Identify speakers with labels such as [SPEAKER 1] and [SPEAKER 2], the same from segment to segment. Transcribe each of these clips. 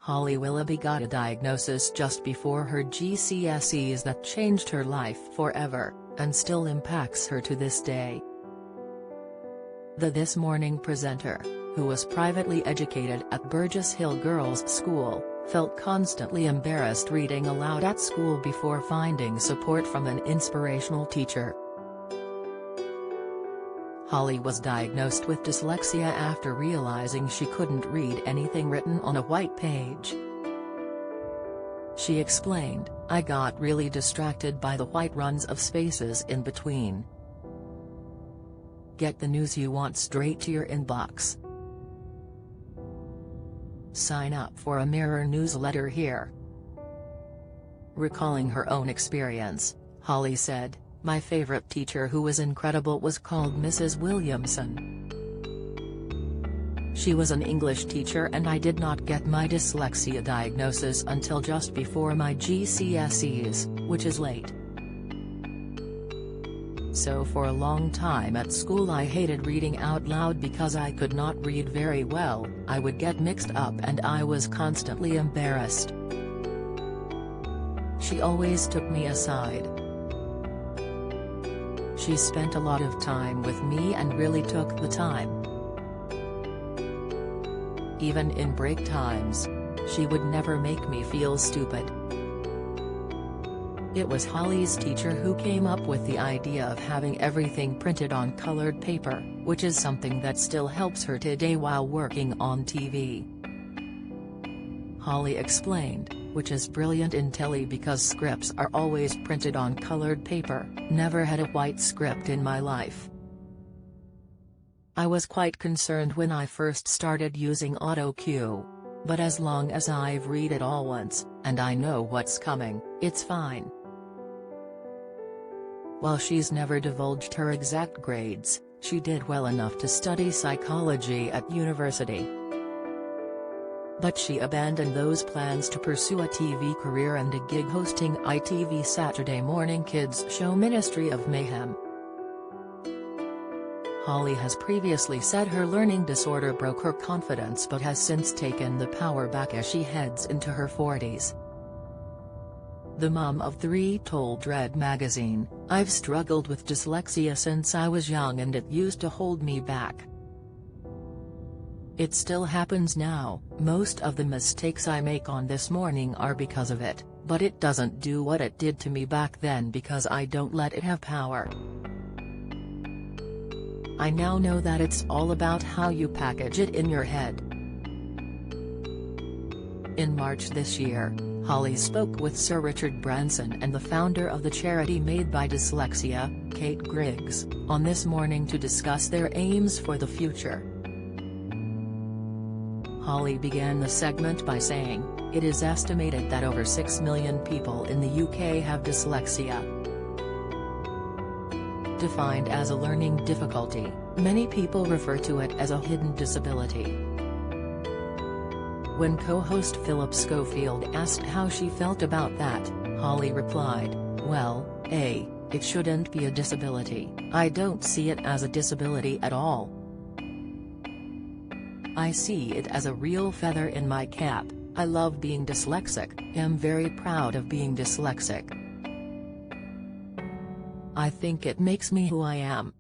[SPEAKER 1] Holly Willoughby got a diagnosis just before her GCSEs that changed her life forever, and still impacts her to this day. The This Morning presenter, who was privately educated at Burgess Hill Girls' School, felt constantly embarrassed reading aloud at school before finding support from an inspirational teacher. Holly was diagnosed with dyslexia after realizing she couldn't read anything written on a white page. She explained, "I got really distracted by the white runs of spaces in between. Get the news you want straight to your inbox. Sign up for a Mirror newsletter here." Recalling her own experience, Holly said, "My favorite teacher who was incredible was called Mrs. Williamson. She was an English teacher and I did not get my dyslexia diagnosis until just before my GCSEs, which is late. So for a long time at school I hated reading out loud because I could not read very well, I would get mixed up and I was constantly embarrassed. She always took me aside. She spent a lot of time with me and really took the time. Even in break times, she would never make me feel stupid." It was Holly's teacher who came up with the idea of having everything printed on colored paper, which is something that still helps her today while working on TV. Holly explained, "Which is brilliant in telly because scripts are always printed on colored paper, never had a white script in my life. I was quite concerned when I first started using auto-cue. But as long as I've read it all once, and I know what's coming, it's fine." While she's never divulged her exact grades, she did well enough to study psychology at university. But she abandoned those plans to pursue a TV career and a gig hosting ITV Saturday morning kids show Ministry of Mayhem. Holly has previously said her learning disorder broke her confidence but has since taken the power back as she heads into her 40s. The mom of three told Red magazine, "I've struggled with dyslexia since I was young and it used to hold me back. It still happens now, most of the mistakes I make on This Morning are because of it, but it doesn't do what it did to me back then because I don't let it have power. I now know that it's all about how you package it in your head." In March this year, Holly spoke with Sir Richard Branson and the founder of the charity Made by Dyslexia, Kate Griggs, on This Morning to discuss their aims for the future. Holly began the segment by saying, "It is estimated that over 6 million people in the UK have dyslexia. Defined as a learning difficulty, many people refer to it as a hidden disability." When co-host Philip Schofield asked how she felt about that, Holly replied, "Well, it shouldn't be a disability. I don't see it as a disability at all. I see it as a real feather in my cap. I love being dyslexic, am very proud of being dyslexic. I think it makes me who I am.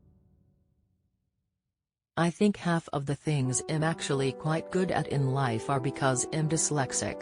[SPEAKER 1] I think half of the things I'm actually quite good at in life are because I'm dyslexic."